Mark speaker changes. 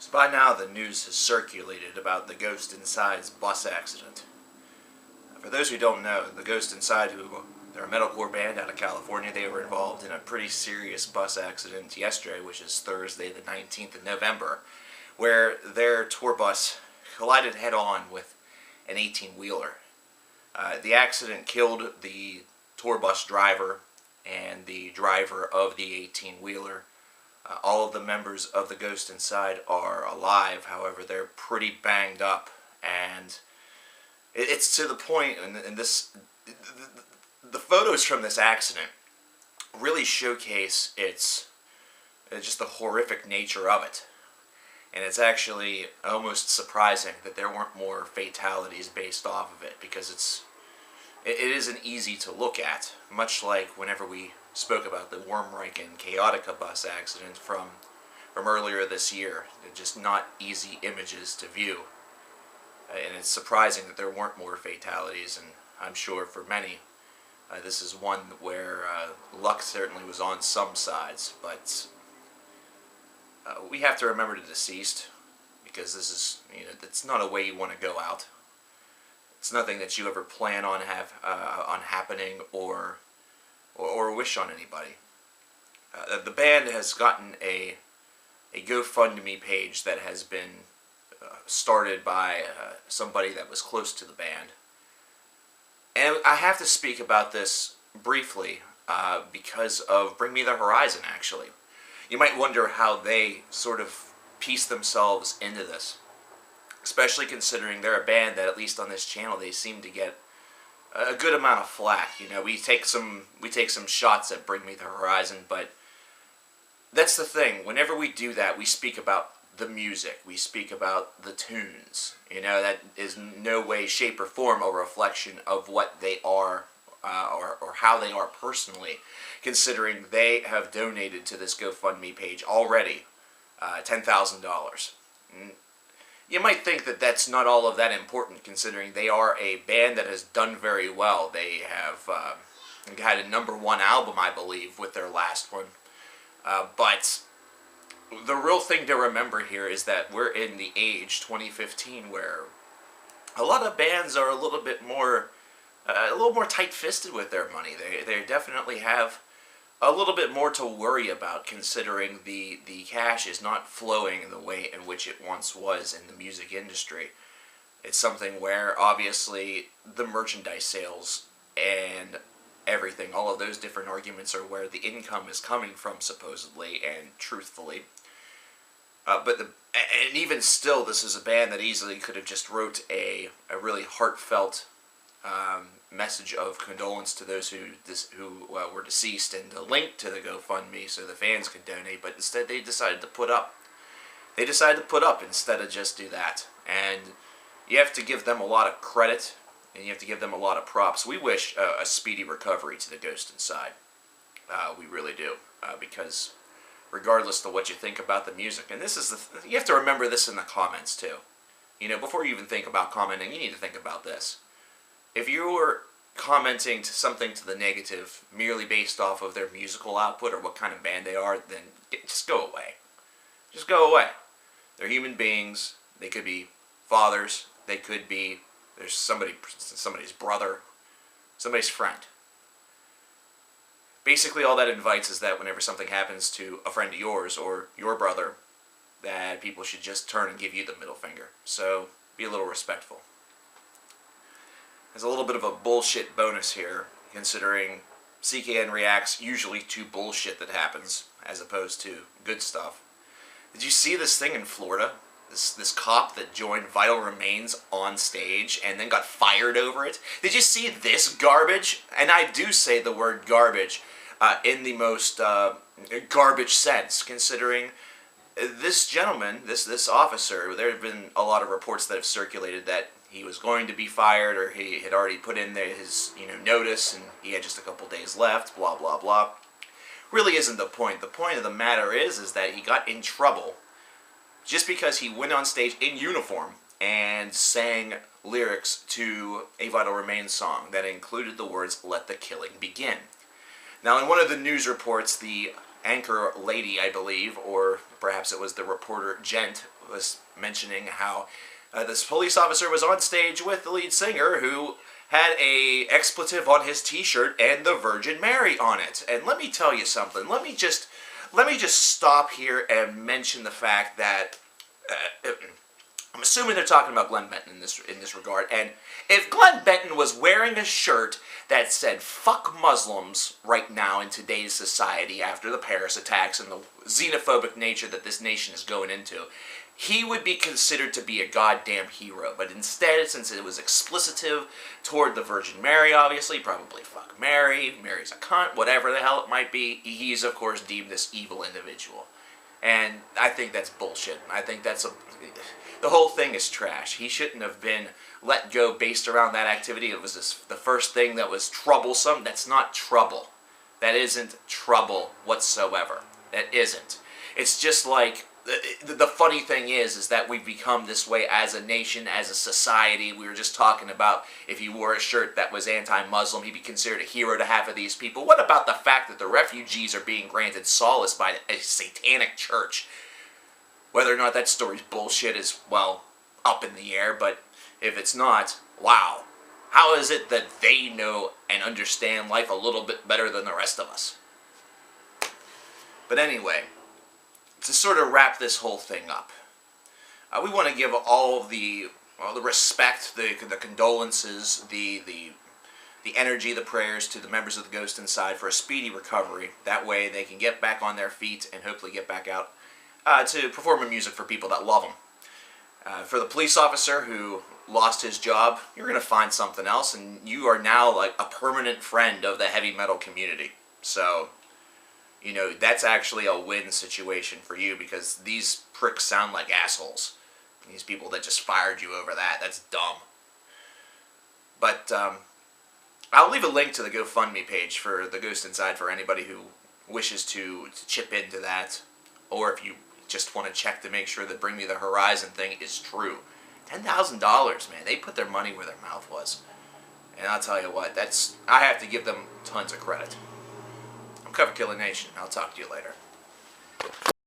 Speaker 1: So by now the news has circulated about the Ghost Inside's bus accident. For those who don't know, the Ghost Inside, they're a metalcore band out of California, they were involved in a pretty serious bus accident yesterday, which is Thursday the 19th of November, where their tour bus collided head-on with an 18-wheeler. The accident killed the tour bus driver and the driver of the 18-wheeler. All of the members of the Ghost Inside are alive, however, they're pretty banged up, and it's to the point, and the photos from this accident really showcase just the horrific nature of it. And it's actually almost surprising that there weren't more fatalities based off of it, because it isn't easy to look at, much like whenever we spoke about the Wormreich and Chaotica bus accident from earlier this year. They're just not easy images to view. And it's surprising that there weren't more fatalities, and I'm sure for many, this is one where luck certainly was on some sides, but we have to remember the deceased, because this is, it's not a way you want to go out. It's nothing that you ever plan on happening or wish on anybody. The band has gotten a GoFundMe page that has been started by somebody that was close to the band. And I have to speak about this briefly because of Bring Me the Horizon, actually. You might wonder how they sort of piece themselves into this, especially considering they're a band that, at least on this channel, they seem to get a good amount of flack. We take some shots at Bring Me the Horizon, but that's the thing. Whenever we do that, we speak about the music, we speak about the tunes. That is no way, shape, or form a reflection of what they are or how they are personally, considering they have donated to this GoFundMe page already $10,000. You might think that that's not all of that important, considering they are a band that has done very well. They have had a #1 album, I believe, with their last one. But the real thing to remember here is that we're in the age 2015 where a lot of bands are a little more tight-fisted with their money. They definitely have a little bit more to worry about, considering the cash is not flowing in the way in which it once was in the music industry. It's something where, obviously, the merchandise sales and everything, all of those different arguments are where the income is coming from, supposedly and truthfully. And even still, this is a band that easily could have just wrote a really heartfelt message of condolence to those who were deceased, and a link to the GoFundMe so the fans could donate, but instead they decided to put up. They decided to put up instead of just do that. And you have to give them a lot of credit, and you have to give them a lot of props. We wish a speedy recovery to the Ghost Inside. We really do, because regardless of what you think about the music, and this is you have to remember this in the comments too. Before you even think about commenting, you need to think about this. If you're commenting something to the negative merely based off of their musical output or what kind of band they are, then just go away. Just go away. They're human beings. They could be fathers. They could be somebody's brother, somebody's friend. Basically, all that invites is that whenever something happens to a friend of yours or your brother, that people should just turn and give you the middle finger. So be a little respectful. There's a little bit of a bullshit bonus here, considering CKN reacts usually to bullshit that happens, as opposed to good stuff. Did you see this thing in Florida? This cop that joined Vital Remains on stage and then got fired over it? Did you see this garbage? And I do say the word garbage in the most garbage sense, considering this gentleman, this officer, there have been a lot of reports that have circulated that he was going to be fired, or he had already put in his notice, and he had just a couple days left, blah, blah, blah. Really isn't the point. The point of the matter is that he got in trouble just because he went on stage in uniform and sang lyrics to a Vital Remains song that included the words, "Let the killing begin." Now, in one of the news reports, the anchor lady, I believe, or perhaps it was the reporter Gent, was mentioning how this police officer was on stage with the lead singer who had a expletive on his t-shirt and the Virgin Mary on it. And let me tell you something. Let me just stop here and mention the fact that I'm assuming they're talking about Glenn Benton in this regard. And if Glenn Benton was wearing a shirt that said "fuck Muslims" right now in today's society after the Paris attacks and the xenophobic nature that this nation is going into, he would be considered to be a goddamn hero. But instead, since it was explicitive toward the Virgin Mary, obviously, probably fuck Mary, Mary's a cunt, whatever the hell it might be, he's, of course, deemed this evil individual. And I think that's bullshit. I think the whole thing is trash. He shouldn't have been let go based around that activity. It was the first thing that was troublesome. That's not trouble. That isn't trouble whatsoever. That isn't. It's just like, the funny thing is that we've become this way as a nation, as a society. We were just talking about if he wore a shirt that was anti-Muslim, he'd be considered a hero to half of these people. What about the fact that the refugees are being granted solace by a satanic church? Whether or not that story's bullshit is, well, up in the air, but if it's not, wow. How is it that they know and understand life a little bit better than the rest of us? But anyway, to sort of wrap this whole thing up, we want to give all the respect, the condolences, the energy, the prayers to the members of the Ghost Inside for a speedy recovery. That way they can get back on their feet and hopefully get back out to perform music for people that love them. For the police officer who lost his job, you're going to find something else, and you are now like a permanent friend of the heavy metal community. So, you know, that's actually a win situation for you, because these pricks sound like assholes. These people that just fired you over that, that's dumb. But I'll leave a link to the GoFundMe page for the Ghost Inside for anybody who wishes to chip into that, or if you just want to check to make sure that Bring Me the Horizon thing is true. $10,000, man. They put their money where their mouth was. And I'll tell you what, I have to give them tons of credit. I'm CoverKiller Nation. I'll talk to you later.